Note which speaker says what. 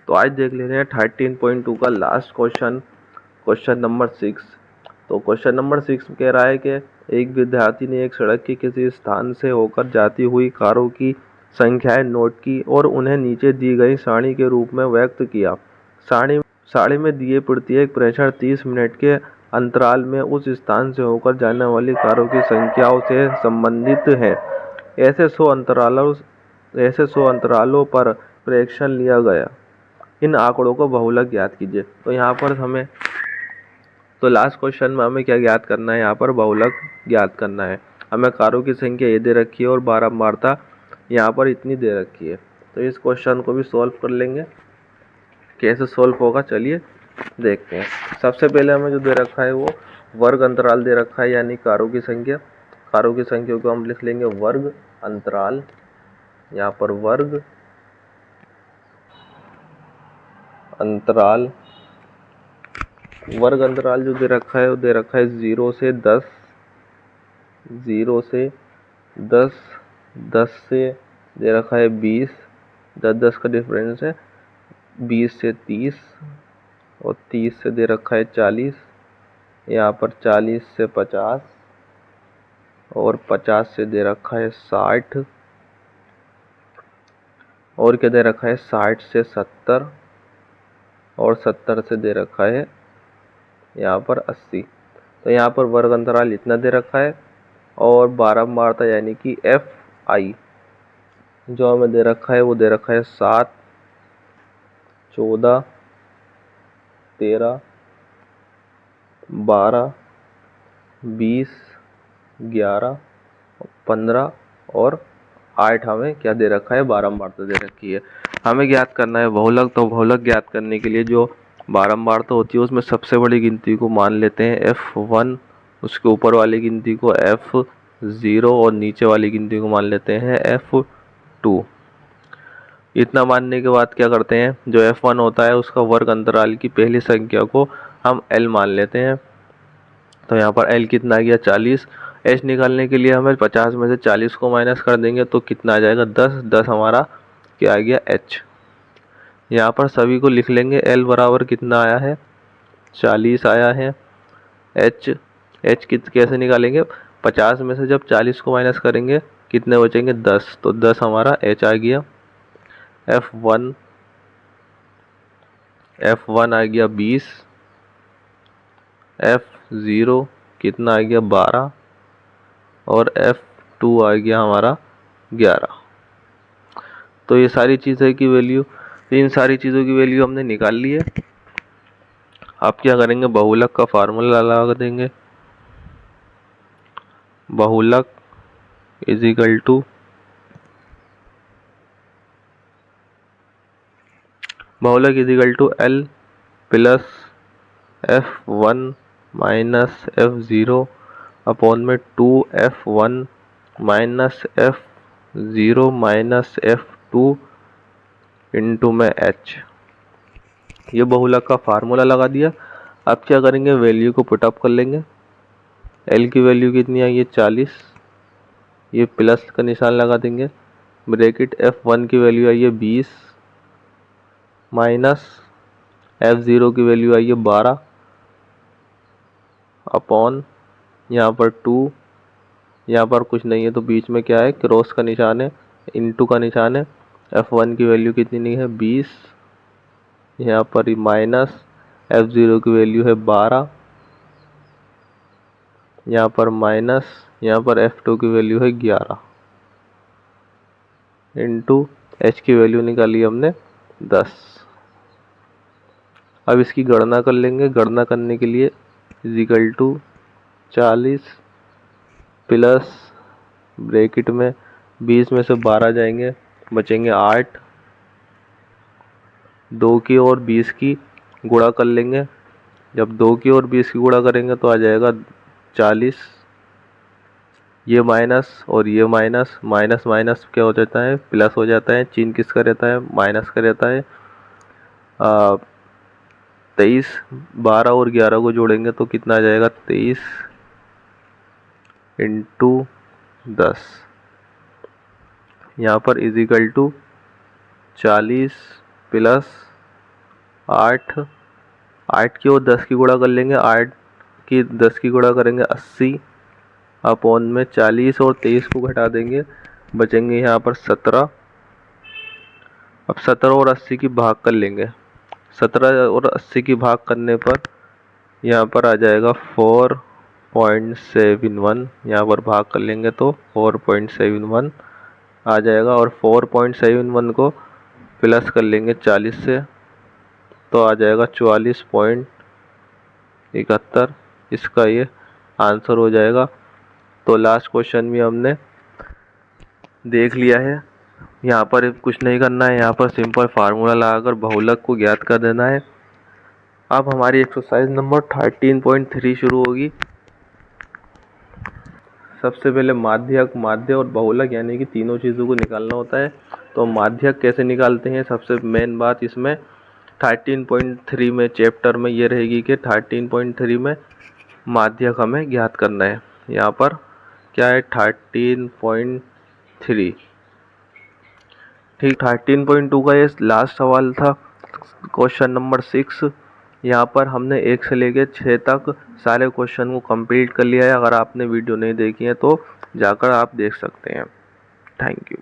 Speaker 1: तो आज देख ले रहे हैं 13.2 का लास्ट क्वेश्चन, क्वेश्चन नंबर 6। तो क्वेश्चन नंबर 6 कह रहा है कि एक विद्यार्थी ने एक सड़क के किसी स्थान से होकर जाती हुई कारों की संख्याएं नोट की और उन्हें नीचे दी गई सारणी के रूप में व्यक्त किया। सारणी में दिए प्रत्येक प्रेक्षण 30 मिनट के अंतराल में उस स्थान से होकर जाने वाली कारों की संख्याओं से संबंधित है। ऐसे 100 अंतरालों पर प्रेक्षण लिया गया। इन आंकड़ों को बहुलक ज्ञात कीजिए। तो यहाँ पर हमें लास्ट क्वेश्चन में हमें क्या ज्ञात करना है, यहाँ पर बहुलक ज्ञात करना है। हमें कारों की संख्या ये दे रखी है और बारंबारता यहाँ पर इतनी दे रखी है। तो इस क्वेश्चन को भी सॉल्व कर लेंगे। कैसे सॉल्व होगा चलिए देखते हैं। सबसे पहले हमें जो दे रखा है वो वर्ग अंतराल दे रखा है, यानी कारों की संख्या। कारों की संख्या को हम लिख लेंगे वर्ग अंतराल। यहाँ पर वर्ग अंतराल, वर्ग अंतराल जो दे रखा है वो दे रखा है 0 से 10, 0 से 10, 10 से दे रखा है 20, 10 का डिफरेंस है, 20 से 30 और 30 से दे रखा है 40, यहाँ पर 40 से 50 और 50 से दे रखा है 60 और क्या दे रखा है 60 से 70 और 70 से दे रखा है यहाँ पर 80। तो यहाँ पर वर्ग अंतराल इतना दे रखा है और बारंबारता यानी कि एफ आई जो हमें दे रखा है वो दे रखा है 7, 14, 13, 12, 20, 11, 15 और 8 हमें क्या दे रखा है, बारंबारता दे रखी है। हमें ज्ञात करना है बहुलक। तो बहुलक ज्ञात करने के लिए जो बारंबारता होती है उसमें सबसे बड़ी गिनती को मान लेते हैं F1, उसके ऊपर वाली गिनती को F0 और नीचे वाली गिनती को मान लेते हैं F2। इतना मानने के बाद क्या करते हैं, जो F1 होता है उसका वर्ग अंतराल की पहली संख्या को हम L मान लेते हैं। तो यहाँ पर L कितना आ गया 40। H निकालने के लिए हमें 50 में से 40 को माइनस कर देंगे तो कितना आ जाएगा 10, 10 हमारा क्या आ गया H। यहाँ पर सभी को लिख लेंगे। L बराबर कितना आया है 40 आया है। H कैसे निकालेंगे, 50 में से जब 40 को माइनस करेंगे कितने बचेंगे 10, तो 10 हमारा H आ गया। F1 आ गया 20, F0 कितना आ गया 12 और F2 आ गया हमारा 11। तो ये सारी चीज़ें की वैल्यू, इन सारी चीज़ों की वैल्यू हमने निकाल ली है। आप क्या करेंगे, बहुलक का फार्मूला लगा देंगे। बहुलक is equal to L plus F1 minus F0 upon में 2F1 minus F0 minus F2 into में H। ये बहुलक का फार्मूला लगा दिया। अब क्या करेंगे, वैल्यू को पुटअप कर लेंगे। L की वैल्यू कितनी आई है 40, ये प्लस का निशान लगा देंगे। ब्रैकेट F1 की वैल्यू आई है 20 माइनस F0 की वैल्यू आई है 12 अपॉन यहाँ पर 2, यहाँ पर कुछ नहीं है तो बीच में क्या है, क्रॉस का निशान है, इनटू का निशान है। F1 की वैल्यू कितनी नहीं है 20, यहाँ पर माइनस F0 की वैल्यू है 12, यहाँ पर माइनस, यहाँ पर F2 की वैल्यू है 11 इंटू H की वैल्यू निकाली हमने 10। अब इसकी गणना कर लेंगे। गणना करने के लिए is equal to 40 plus bracket में 20 में से 12 जाएंगे, बचेंगे 8, 2 की और 20 की गुणा कर लेंगे। जब 2 की और 20 की गुणा करेंगे तो आ जाएगा 40। ये माइनस और ये माइनस, माइनस माइनस क्या हो जाता है, प्लस हो जाता है। चिन्ह किसका रहता है, माइनस का रहता है। 23, 12 और 11 को जोड़ेंगे तो कितना आ जाएगा 23 इंटू 10। यहाँ पर इज इक्वल टू 40 प्लस 8 8 की और 10 की गुणा कर लेंगे, 8 की 10 की गुणा करेंगे 80 अपॉन में 40 और 23 को घटा देंगे, बचेंगे यहाँ पर 17। अब 17 और 80 की भाग कर लेंगे, 17 और 80 की भाग करने पर यहाँ पर आ जाएगा 4.71, यहाँ पर भाग कर लेंगे तो 4.71 आ जाएगा, और 4.71 को प्लस कर लेंगे 40 से तो आ जाएगा 44.71, इसका ये आंसर हो जाएगा। तो लास्ट क्वेश्चन भी हमने देख लिया है। यहाँ पर कुछ नहीं करना है, यहाँ पर सिंपल फार्मूला लगाकर बहुलक को ज्ञात कर देना है। अब हमारी एक्सरसाइज नंबर 13.3 शुरू होगी। सबसे पहले माध्यक, माध्य और बहुलक यानी कि तीनों चीज़ों को निकालना होता है। तो माध्यक कैसे निकालते हैं, सबसे मेन बात इसमें 13.3 में चैप्टर में ये रहेगी कि 13.3 में माध्यक हमें ज्ञात करना है। यहाँ पर क्या है 13.3, ठीक। 13.2 का ये लास्ट सवाल था, क्वेश्चन नंबर 6। यहाँ पर हमने 1 से लेकर 6 तक सारे क्वेश्चन को कंप्लीट कर लिया है। अगर आपने वीडियो नहीं देखी है तो जाकर आप देख सकते हैं। Thank you.